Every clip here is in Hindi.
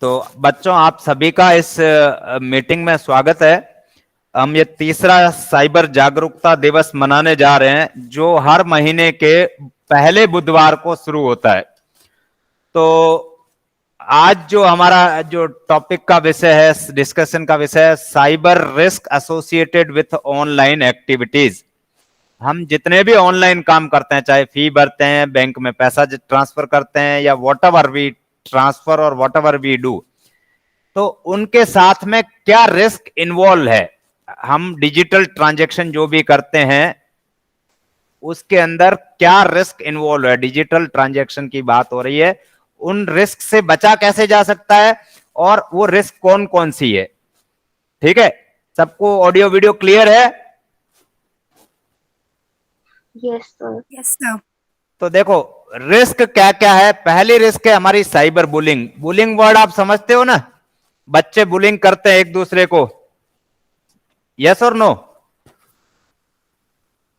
तो बच्चों, आप सभी का इस मीटिंग में स्वागत है। हम ये तीसरा साइबर जागरूकता दिवस मनाने जा रहे हैं, जो हर महीने के पहले बुधवार को शुरू होता है। तो आज जो हमारा जो टॉपिक का विषय है, डिस्कशन का विषय है, cyber risk associated with online activities. हम जितने भी ऑनलाइन काम करते हैं, चाहे फी भरते हैं, बैंक में पैसा ट्रांसफर करते हैं, या वॉट एवर वी ट्रांसफर और वॉट एवर वी डू, तो उनके साथ में क्या रिस्क इन्वॉल्व है। हम डिजिटल ट्रांजैक्शन जो भी करते हैं उसके अंदर क्या रिस्क इन्वॉल्व है, डिजिटल ट्रांजैक्शन की बात हो रही है, उन रिस्क से बचा कैसे जा सकता है और वो रिस्क कौन कौन सी है। ठीक है, सबको ऑडियो वीडियो क्लियर है? Yes sir. Yes sir. तो देखो, रिस्क क्या क्या है। पहली रिस्क है हमारी साइबर बुलिंग। बुलिंग वर्ड आप समझते हो ना, बच्चे बुलिंग करते हैं एक दूसरे को, यस और नो?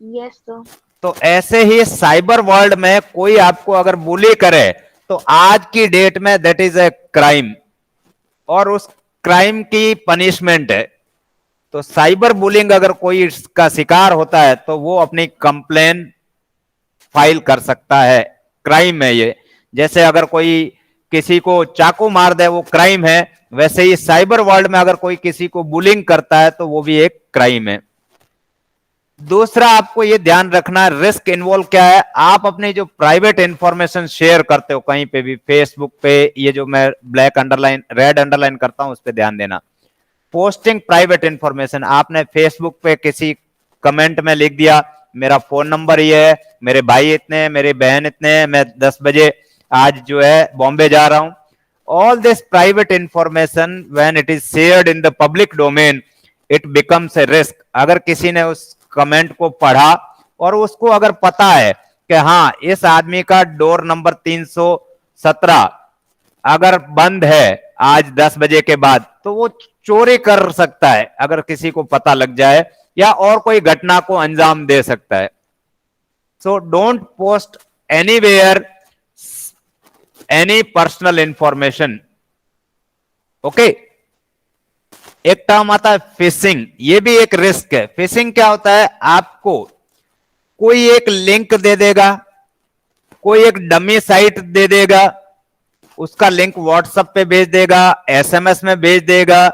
Yes sir. तो ऐसे ही साइबर वर्ल्ड में कोई आपको अगर बुली करे तो आज की डेट में दैट इज ए क्राइम, और उस क्राइम की पनिशमेंट है। तो साइबर बुलिंग अगर कोई इसका शिकार होता है तो वो अपनी कंप्लेन फाइल कर सकता है, क्राइम है ये। जैसे अगर कोई किसी को चाकू मार दे वो क्राइम है, वैसे ही साइबर वर्ल्ड में अगर कोई किसी को बुलिंग करता है तो वो भी एक क्राइम है। दूसरा, आपको ये ध्यान रखना है रिस्क इन्वॉल्व क्या है। आप अपनी जो प्राइवेट इंफॉर्मेशन शेयर करते हो कहीं पे भी, फेसबुक पे, ये जो मैं ब्लैक अंडरलाइन रेड अंडरलाइन करता हूं उस पर ध्यान देना। पोस्टिंग प्राइवेट इंफॉर्मेशन, आपने फेसबुक पे किसी कमेंट में लिख दिया मेरा फोन नंबर ये है, मेरे भाई इतने, मेरी बहन इतने, मैं 10 बजे आज जो है बॉम्बे जा रहा हूं। All this private information when it is shared in the public domain it becomes a risk. अगर किसी ने उस कमेंट को पढ़ा और उसको अगर पता है कि हाँ इस आदमी का डोर नंबर 317 अगर बंद है आज 10 बजे के बाद, तो वो चोरी कर सकता है अगर किसी को पता लग जाए, या और कोई घटना को अंजाम दे सकता है। So don't post anywhere any personal information. Okay. एक टर्म आता है फिशिंग, ये भी एक रिस्क है। फिशिंग क्या होता है, आपको कोई एक लिंक दे देगा, कोई एक डमी साइट दे देगा, उसका लिंक व्हाट्सएप पे भेज देगा, एसएमएस में भेज देगा,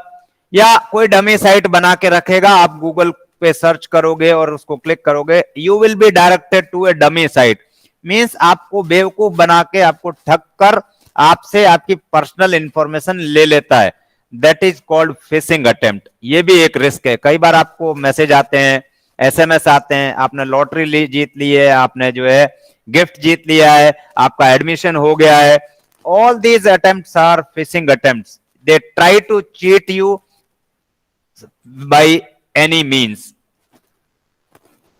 या कोई डमी साइट बना के रखेगा। आप गूगल पे सर्च करोगे और उसको क्लिक करोगे, you will be directed to a dummy site. Means आपको बेवकूफ बना के, आपको ठग कर आपसे आपकी पर्सनल इंफॉर्मेशन ले लेता है। That is called fishing attempt. ये भी एक रिस्क है। कई बार आपको मैसेज आते हैं, एसएमएस आते हैं, आपने लॉटरी जीत ली है, आपने जो है गिफ्ट जीत लिया है, आपका एडमिशन हो गया है। All these attempts are phishing attempts. They try to cheat you by any means.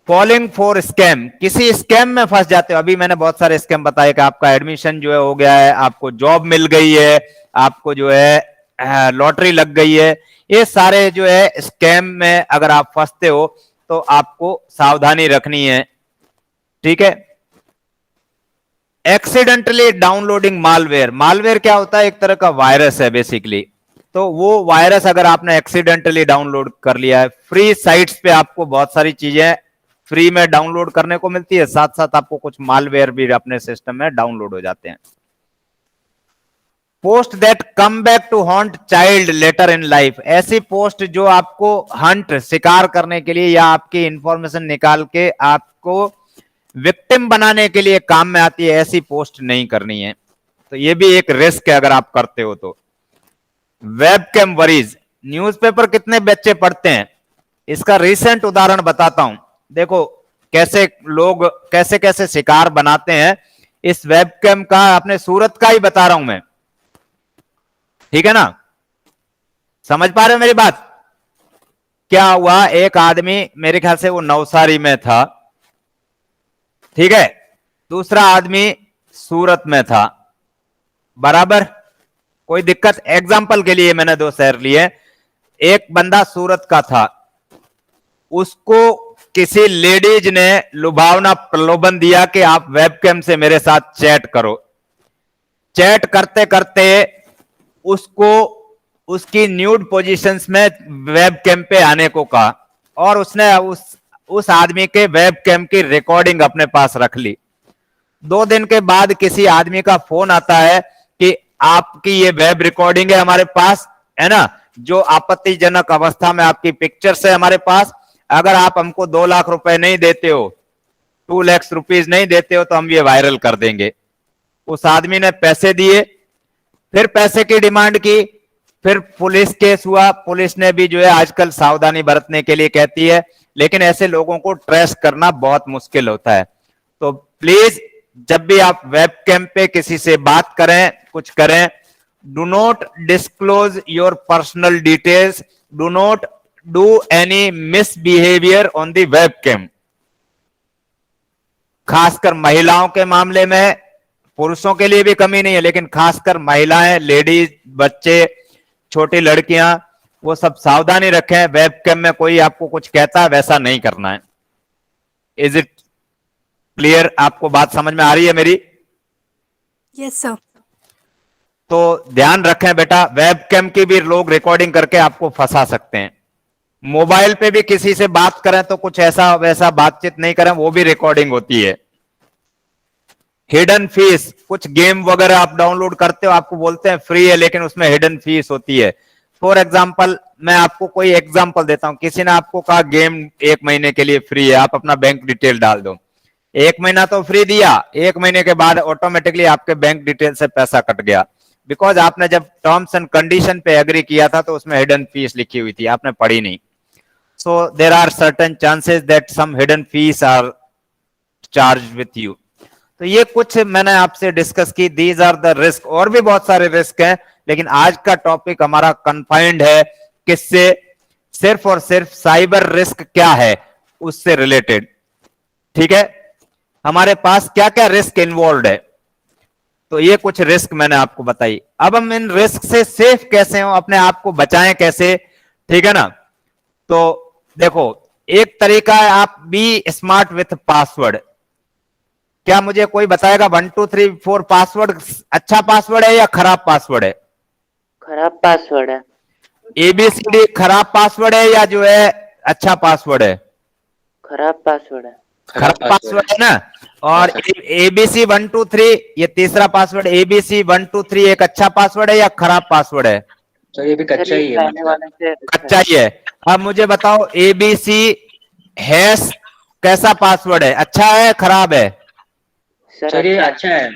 Falling for scam, किसी स्कैम में फंस जाते हो। अभी मैंने बहुत सारे स्कैम बताए कि आपका एडमिशन जो है हो गया है, आपको जॉब मिल गई है, आपको जो है लॉटरी लग गई है। ये सारे जो है स्कैम में अगर आप फंसते हो तो आपको सावधानी रखनी है। ठीक है। एक्सीडेंटली डाउनलोडिंग मालवेयर, मालवेयर क्या होता है, एक तरह का वायरस है बेसिकली। तो वो वायरस अगर आपने एक्सीडेंटली डाउनलोड कर लिया है, फ्री साइट्स पे आपको बहुत सारी चीजें फ्री में डाउनलोड करने को मिलती है, साथ साथ आपको कुछ मालवेयर भी अपने सिस्टम में डाउनलोड हो जाते हैं। Post that come back to haunt child later in life, ऐसी पोस्ट जो आपको हंट, शिकार करने के लिए या आपकी इंफॉर्मेशन निकाल के आपको विक्टिम बनाने के लिए काम में आती है, ऐसी पोस्ट नहीं करनी है। तो ये भी एक रिस्क है अगर आप करते हो तो। वेबकैम वरीज, न्यूज़पेपर कितने बच्चे पढ़ते हैं, इसका रिसेंट उदाहरण बताता हूं। देखो कैसे लोग कैसे कैसे शिकार बनाते हैं इस वेबकैम का। अपने सूरत का ही बता रहा हूं मैं, ठीक है ना, समझ पा रहे हो मेरी बात? क्या हुआ, एक आदमी, मेरे ख्याल से वो नवसारी में था, ठीक है, दूसरा आदमी सूरत में था, बराबर, कोई दिक्कत? एग्जाम्पल के लिए मैंने 2 शहर लिए। एक बंदा सूरत का था, उसको किसी लेडीज ने लुभावना प्रलोभन दिया कि आप वेबकैम से मेरे साथ चैट करो। चैट करते करते उसको उसकी न्यूड पोजीशंस में वेब कैम पे आने को कहा और उसने उस आदमी के वेब कैम की रिकॉर्डिंग अपने पास रख ली। 2 दिन के बाद किसी आदमी का फोन आता है कि आपकी ये वेब रिकॉर्डिंग है हमारे पास, है ना, जो आपत्तिजनक अवस्था में आपकी पिक्चर्स है हमारे पास, अगर आप हमको 2 लाख रुपए नहीं देते हो, 2 लाख रुपीज नहीं देते हो तो हम ये वायरल कर देंगे। उस आदमी ने पैसे दिए, फिर पैसे की डिमांड की, फिर पुलिस केस हुआ। पुलिस ने भी जो है आजकल सावधानी बरतने के लिए कहती है, लेकिन ऐसे लोगों को ट्रेस करना बहुत मुश्किल होता है। तो प्लीज जब भी आप वेब कैम पे किसी से बात करें, कुछ करें, do not disclose your personal details, do not do any misbehaviour on the webcam. खासकर महिलाओं के मामले में, पुरुषों के लिए भी कमी नहीं है, लेकिन खासकर महिलाएं, लेडीज, बच्चे, छोटी लड़कियां, वो सब सावधानी रखें। वेब कैम में कोई आपको कुछ कहता है वैसा नहीं करना है। Is it clear? आपको बात समझ में आ रही है मेरी? Yes sir. तो ध्यान रखें बेटा, वेब कैम की भी लोग रिकॉर्डिंग करके आपको फंसा सकते हैं। मोबाइल पे भी किसी से बात करें तो कुछ ऐसा वैसा बातचीत नहीं करें, वो भी रिकॉर्डिंग होती है। हिडन फीस, कुछ गेम वगैरह आप डाउनलोड करते हो, आपको बोलते हैं फ्री है, लेकिन उसमें हिडन फीस होती है। फॉर एग्जाम्पल, मैं आपको कोई एग्जाम्पल देता हूं। किसी ने आपको कहा गेम 1 महीने के लिए फ्री है, आप अपना बैंक डिटेल डाल दो। 1 महीना तो फ्री दिया, 1 महीने के बाद ऑटोमेटिकली आपके बैंक डिटेल से पैसा कट गया, बिकॉज आपने जब टर्म्स एंड कंडीशन पे एग्री किया था तो उसमें हिडन फीस लिखी हुई थी, आपने पढ़ी नहीं। So there are certain chances that some hidden fees are charge with you. तो ये कुछ मैंने आपसे डिस्कस की, दीज आर द रिस्क। और भी बहुत सारे रिस्क हैं, लेकिन आज का टॉपिक हमारा कन्फाइंड है किससे? सिर्फ और सिर्फ साइबर रिस्क क्या है उससे रिलेटेड। ठीक है, हमारे पास क्या क्या रिस्क इन्वॉल्व है, तो ये कुछ रिस्क मैंने आपको बताई। अब हम इन रिस्क से सेफ कैसे हो, अपने आप को बचाएं कैसे, ठीक है ना? तो देखो, एक तरीका है, आप बी स्मार्ट विथ पासवर्ड। क्या मुझे कोई बताएगा 1 2 3 4 पासवर्ड अच्छा पासवर्ड है या खराब पासवर्ड है? खराब पासवर्ड है। एबीसीडी खराब पासवर्ड है या जो है अच्छा पासवर्ड है? खराब पासवर्ड है। खराब पासवर्ड है ना। और एबीसी 1 2 3 ये तीसरा पासवर्ड, एबीसी 1 2 3 एक अच्छा पासवर्ड है या खराब पासवर्ड है? सर ये भी कच्चा ही है, पहले वाले से कच्चा ही है। अब मुझे बताओ, एबीसी हैश कैसा पासवर्ड है, अच्छा है खराब है? सर ये अच्छा है,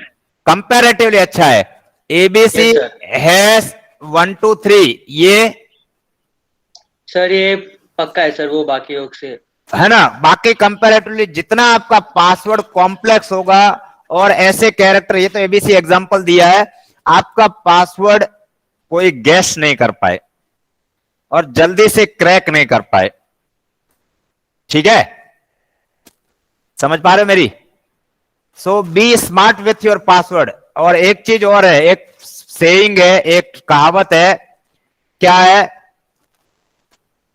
कंपैरेटिवली अच्छा है। ABC Yes, sir. हैश 1 2 3 ये सर ये पक्का है सर, वो बाकी लोग से है ना। बाकी कंपैरेटिवली जितना आपका पासवर्ड कॉम्प्लेक्स होगा और ऐसे कैरेक्टर, ये तो एबीसी एग्जांपल दिया है, आपका पासवर्ड कोई गैस नहीं कर पाए और जल्दी से क्रैक नहीं कर पाए। ठीक है, समझ पा रहे हो मेरी? So be smart with your password. और एक चीज और है, एक सेइंग है, एक कहावत है, क्या है?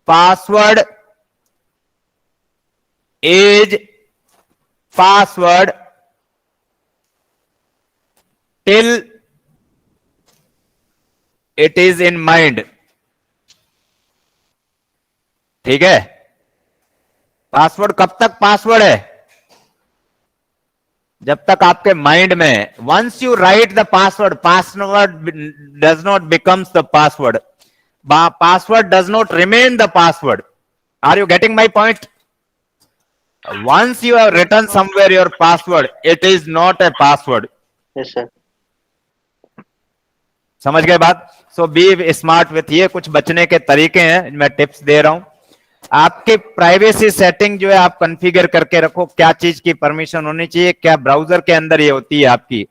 Password is password till it is in mind. ठीक है, पासवर्ड कब तक पासवर्ड है? जब तक आपके माइंड में। Once you write the password, password does not becomes the password, password does not remain the password. Are you getting my point? Once you have written somewhere your password, it is not a password. Yes sir. समझ गए बात? सो बी स्मार्ट विथ, ये कुछ बचने के तरीके हैं, मैं टिप्स दे रहा हूं। आपके प्राइवेसी सेटिंग जो है आप कॉन्फ़िगर करके रखो, क्या चीज की परमिशन होनी चाहिए, क्या ब्राउजर के अंदर ये होती है आपकी,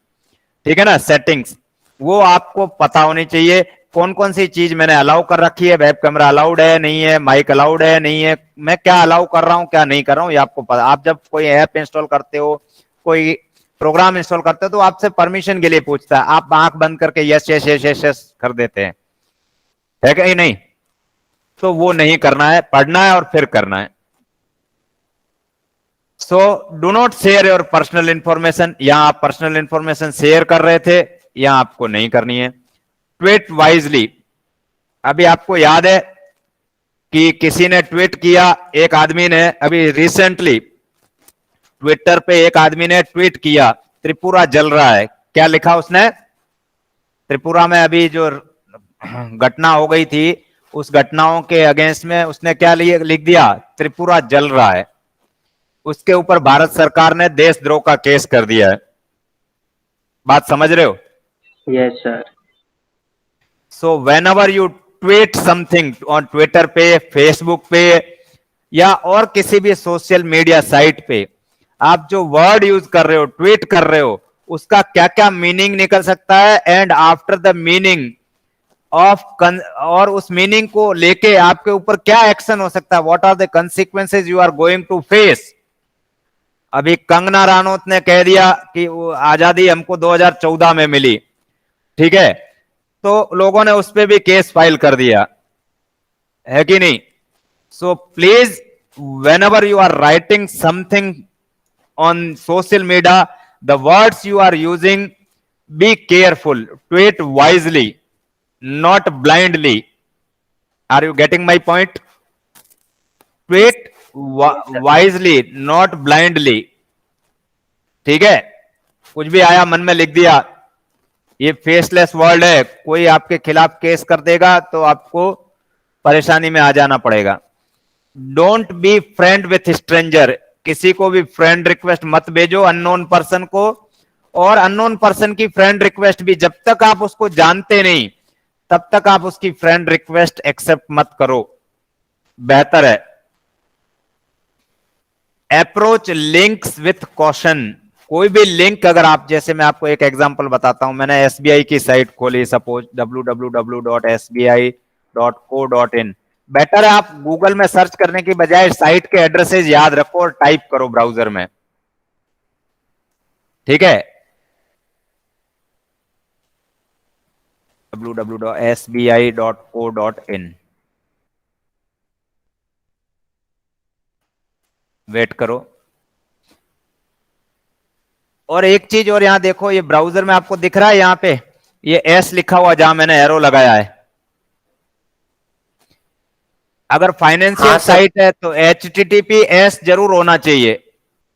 ठीक है ना, सेटिंग्स, वो आपको पता होनी चाहिए। कौन कौन सी चीज मैंने अलाउ कर रखी है, वेब कैमरा अलाउड है नहीं है, माइक अलाउड है नहीं है, मैं क्या अलाउ कर रहा हूं क्या नहीं कर रहा हूं, ये आपको पता। आप जब कोई ऐप इंस्टॉल करते हो, कोई प्रोग्राम इंस्टॉल करते हो, तो आपसे परमिशन के लिए पूछता है, आप आंख बंद करके yes yes yes yes yes कर देते हैं, है कि नहीं? तो वो नहीं करना है, पढ़ना है और फिर करना है। So do not share your personal information. यहां आप पर्सनल इंफॉर्मेशन शेयर कर रहे थे, यहां आपको नहीं करनी है। Tweet wisely. अभी आपको याद है कि किसी ने ट्वीट किया, एक आदमी ने अभी रिसेंटली ट्विटर पे एक आदमी ने ट्वीट किया, त्रिपुरा जल रहा है। क्या लिखा उसने? त्रिपुरा में अभी जो घटना हो गई थी, उस घटनाओं के अगेंस्ट में उसने क्या लिख दिया? त्रिपुरा जल रहा है। उसके ऊपर भारत सरकार ने देशद्रोह का केस कर दिया है। बात समझ रहे हो? Yes sir. So when ever you tweet something on Twitter पे, फेसबुक पे या और किसी भी सोशल मीडिया साइट पे, आप जो वर्ड यूज कर रहे हो, ट्वीट कर रहे हो, उसका क्या क्या मीनिंग निकल सकता है, and after the meaning of और उस मीनिंग को लेके आपके ऊपर क्या एक्शन हो सकता है, what are the consequences you are going to face. अभी कंगना रानौत ने कह दिया कि आजादी हमको 2014 में मिली, ठीक है, तो लोगों ने उस पर भी केस फाइल कर दिया है कि नहीं? So please whenever you are writing something on social media, the words you are using, be careful, tweet wisely, not blindly. Are you getting my point? Tweet wisely, not blindly. ठीक है? कुछ भी आया मन में लिख दिया, ये फेसलेस वर्ल्ड है, कोई आपके खिलाफ केस कर देगा तो आपको परेशानी में आ जाना पड़ेगा। Don't be friend with stranger, किसी को भी फ्रेंड रिक्वेस्ट मत भेजो, अननोन पर्सन को। और अननोन पर्सन की फ्रेंड रिक्वेस्ट भी जब तक आप उसको जानते नहीं, तब तक आप उसकी फ्रेंड रिक्वेस्ट एक्सेप्ट मत करो, बेहतर है। अप्रोच लिंक्स विथ कॉशन, कोई भी लिंक अगर आप, जैसे मैं आपको एक एग्जांपल बताता हूं, मैंने एसबीआई की साइट खोली, सपोज www.sbi.co.in, बेटर है आप गूगल में सर्च करने की बजाय साइट के एड्रेसेस याद रखो और टाइप करो ब्राउजर में, ठीक है? www.sbi.co.in, वेट करो। और एक चीज और यहां देखो, ये ब्राउजर में आपको दिख रहा है, यहां पे ये एस लिखा हुआ, जहां मैंने एरो लगाया है। अगर फाइनेंशियल साइट है तो HTTPS जरूर होना चाहिए,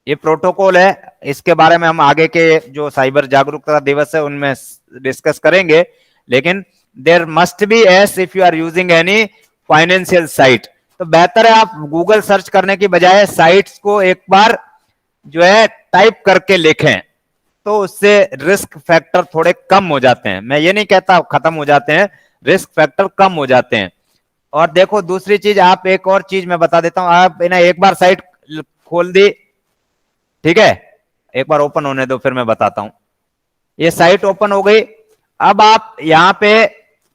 ये प्रोटोकॉल है। इसके बारे में हम आगे के जो साइबर जागरूकता दिवस है उनमें डिस्कस करेंगे, लेकिन there must be S if you are using any financial site. तो बेहतर है आप गूगल सर्च करने की बजाय साइट्स को एक बार जो है टाइप करके लिखें, तो उससे रिस्क फैक्टर थोड़े कम हो जाते हैं। मैं ये नहीं कहता खत्म हो जाते हैं, रिस्क फैक्टर कम हो जाते हैं। और देखो दूसरी चीज, आप एक और चीज मैं बता देता हूं, आप इन्हें एक बार साइट खोल दी, ठीक है, एक बार ओपन होने दो फिर मैं बताता हूं। ये साइट ओपन हो गई, अब आप यहां पे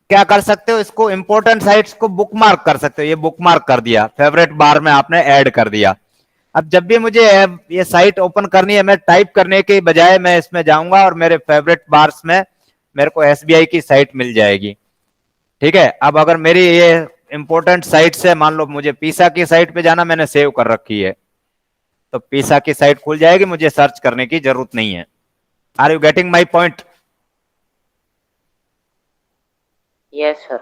क्या कर सकते हो, इसको इंपॉर्टेंट साइट्स को बुकमार्क कर सकते हो। ये बुकमार्क कर दिया, फेवरेट बार में आपने ऐड कर दिया। अब जब भी मुझे ये साइट ओपन करनी है, मैं टाइप करने के बजाय मैं इसमें जाऊंगा और मेरे फेवरेट बार्स में मेरे को एसबीआई की साइट मिल जाएगी, ठीक है। अब अगर मेरी ये इंपॉर्टेंट साइट से, मान लो मुझे पीसा की साइट पे जाना, मैंने सेव कर रखी है, तो पीसा की साइट खुल जाएगी, मुझे सर्च करने की जरूरत नहीं है। Are you getting my point? Yes sir.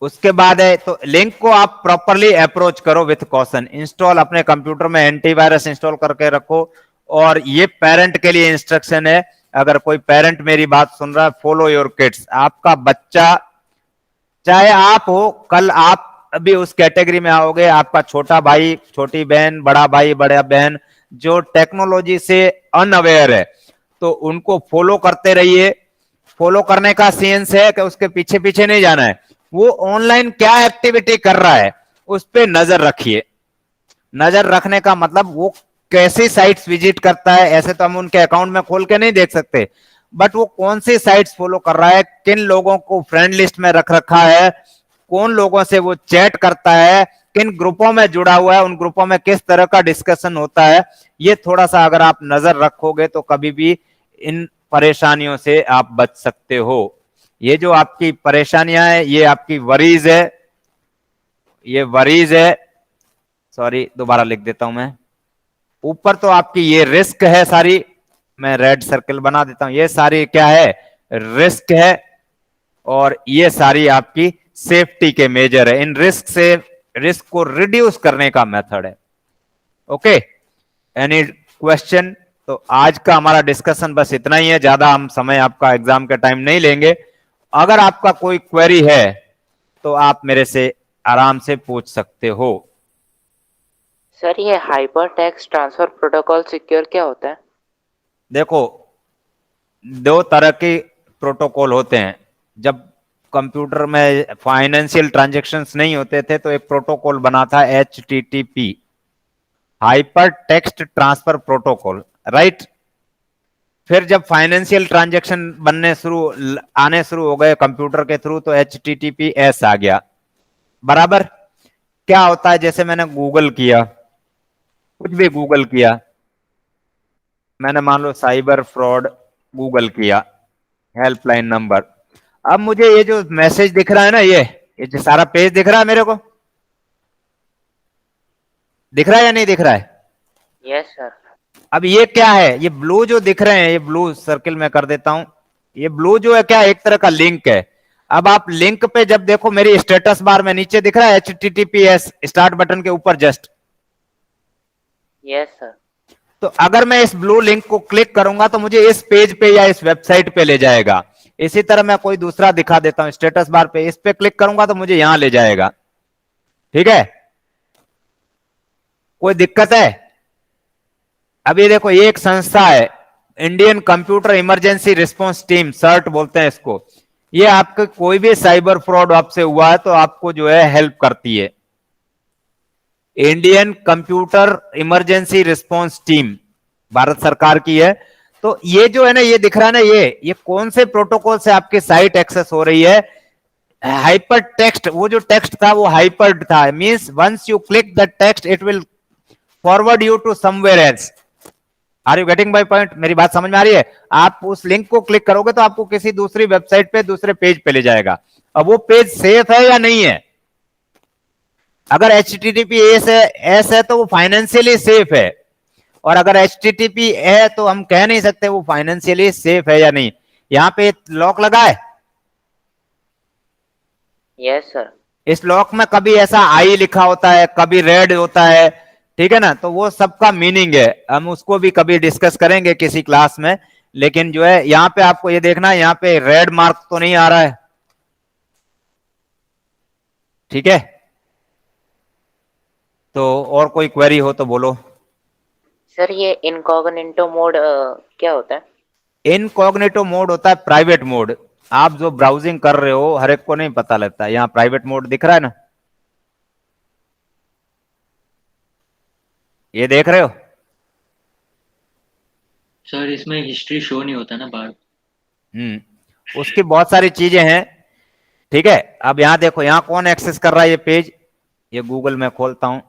उसके बाद है, तो लिंक को आप प्रॉपरली अप्रोच करो विथ कॉशन। इंस्टॉल, अपने कंप्यूटर में एंटीवायरस इंस्टॉल करके रखो। और ये पेरेंट के लिए इंस्ट्रक्शन है, अगर कोई पेरेंट मेरी बात सुन रहा है, फॉलो योर किड्स। आपका बच्चा, चाहे आप हो, कल आप अभी उस कैटेगरी में आओगे, आपका छोटा भाई, छोटी बहन, बड़ा भाई, बड़ा बहन जो टेक्नोलॉजी से अनअवेयर है, तो उनको फॉलो करते रहिए। फॉलो करने का सेंस है कि उसके पीछे पीछे नहीं जाना है, वो ऑनलाइन क्या एक्टिविटी कर रहा है उस पर नजर रखिए। नजर रखने का मतलब वो कैसी साइट्स विजिट करता है, ऐसे तो हम उनके अकाउंट में खोल के नहीं देख सकते, बट वो कौन सी साइट्स फॉलो कर रहा है, किन लोगों को फ्रेंड लिस्ट में रख रखा है, कौन लोगों से वो चैट करता है, किन ग्रुपों में जुड़ा हुआ है, उन ग्रुपों में किस तरह का डिस्कशन होता है, ये थोड़ा सा अगर आप नजर रखोगे तो कभी भी इन परेशानियों से आप बच सकते हो। ये जो आपकी परेशानियां है, ये आपकी वरीज है, ये वरीज है, सॉरी दोबारा लिख देता हूं मैं। ऊपर तो आपकी ये रिस्क है सारी, मैं रेड सर्कल बना देता हूं, ये सारी क्या है, रिस्क है। और ये सारी आपकी सेफ्टी के मेजर है, इन रिस्क को रिड्यूस करने का मेथड है। Okay, any question? तो आज का हमारा डिस्कशन बस इतना ही है, ज्यादा हम समय आपका एग्जाम के टाइम नहीं लेंगे। अगर आपका कोई क्वेरी है तो आप मेरे से आराम से पूछ सकते हो। सर ये hyper text transfer protocol secure क्या होता है? देखो, दो तरह के प्रोटोकॉल होते हैं। जब कंप्यूटर में फाइनेंशियल ट्रांजैक्शंस नहीं होते थे तो एक प्रोटोकॉल बना था HTTP, hyper text transfer protocol, right. फिर जब फाइनेंशियल ट्रांजैक्शन आने शुरू हो गए कंप्यूटर के थ्रू तो HTTPS आ गया। बराबर। क्या होता है, जैसे मैंने गूगल किया, कुछ भी गूगल किया, मैंने मान लो साइबर फ्रॉड गूगल किया, हेल्पलाइन नंबर। अब मुझे ये जो मैसेज दिख रहा है ना, ये जो सारा पेज दिख रहा है मेरे को, दिख रहा है या नहीं दिख रहा है? Yes sir. अब ये क्या है, ये ब्लू जो दिख रहे हैं, ये ब्लू सर्किल में कर देता हूं, ये ब्लू जो है क्या, एक तरह का लिंक है। अब आप लिंक पे जब देखो, मेरी स्टेटस बार में नीचे दिख रहा है HTTPS स्टार्ट बटन के ऊपर जस्ट। Yes sir. तो अगर मैं इस ब्लू लिंक को क्लिक करूंगा तो मुझे इस पेज पे या इस वेबसाइट पे ले जाएगा। इसी तरह मैं कोई दूसरा दिखा देता हूं, स्टेटस बार पे इस पे क्लिक करूंगा तो मुझे यहां ले जाएगा। ठीक है, कोई दिक्कत है? अब ये देखो, ये एक संस्था है, Indian computer emergency response team, CERT बोलते हैं इसको। ये आपके कोई भी साइबर फ्रॉड आपसे हुआ है तो आपको जो है हेल्प करती है। Indian computer emergency response team Bharat सरकार की है। तो ये जो है ना, ये दिख रहा है ना, ये कौन से प्रोटोकॉल से आपकी साइट एक्सेस हो रही है? Hyper text. वो जो टेक्स्ट था वो हाइपर था, means once you click the text it will forward you to somewhere else. Are you getting my point? मेरी बात समझ में आ रही है? आप उस लिंक को क्लिक करोगे तो आपको किसी दूसरी वेबसाइट पे, दूसरे पेज पे ले जाएगा। अब वो पेज सेफ है या नहीं है? अगर HTTPS है तो वो फाइनेंशियली सेफ है, और अगर HTTP है तो हम कह नहीं सकते वो फाइनेंशियली सेफ है या नहीं। यहां पे लॉक लगा है। Yes sir. इस लॉक में कभी ऐसा आई लिखा होता है, कभी रेड होता है, ठीक है ना। तो वो सबका मीनिंग है, हम उसको भी कभी डिस्कस करेंगे किसी क्लास में। लेकिन जो है यहां पे आपको ये देखना है, यहां पे रेड मार्क तो नहीं आ रहा है, ठीक है। तो और कोई क्वेरी हो तो बोलो। सर ये इनकॉग्निटो मोड क्या होता है? इनकॉग्निटो मोड होता है प्राइवेट मोड। आप जो ब्राउजिंग कर रहे हो हर एक को नहीं पता लगता। यहाँ प्राइवेट मोड दिख रहा है ना, ये देख रहे हो? सर इसमें हिस्ट्री शो नहीं होता ना बाहर। उसकी बहुत सारी चीजें हैं, ठीक है। अब यहां देखो, यहां कौन एक्सेस कर रहा है ये पेज? ये गूगल में खोलता हूं,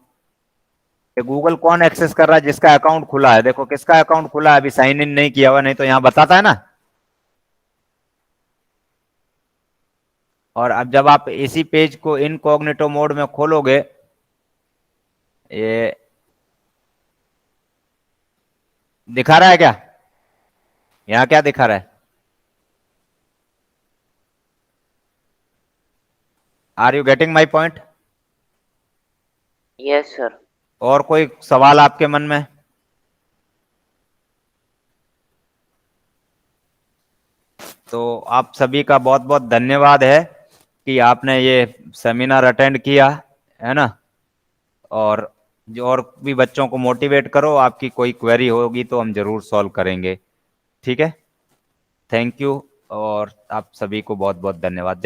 ये गूगल कौन एक्सेस कर रहा है? जिसका अकाउंट खुला है। देखो किसका अकाउंट खुला है, अभी साइन इन नहीं किया हुआ, नहीं तो यहां बताता है ना। और अब जब आप इसी पेज को इनकॉग्निटो मोड में खोलोगे, ये दिखा रहा है क्या? यहां क्या दिखा रहा है? Are you getting my point? Yes sir. और कोई सवाल आपके मन में? तो आप सभी का बहुत बहुत धन्यवाद है कि आपने ये सेमिनार अटेंड किया, है ना। और जो और भी बच्चों को मोटिवेट करो, आपकी कोई क्वेरी होगी तो हम जरूर सॉल्व करेंगे, ठीक है। थैंक यू, और आप सभी को बहुत बहुत धन्यवाद।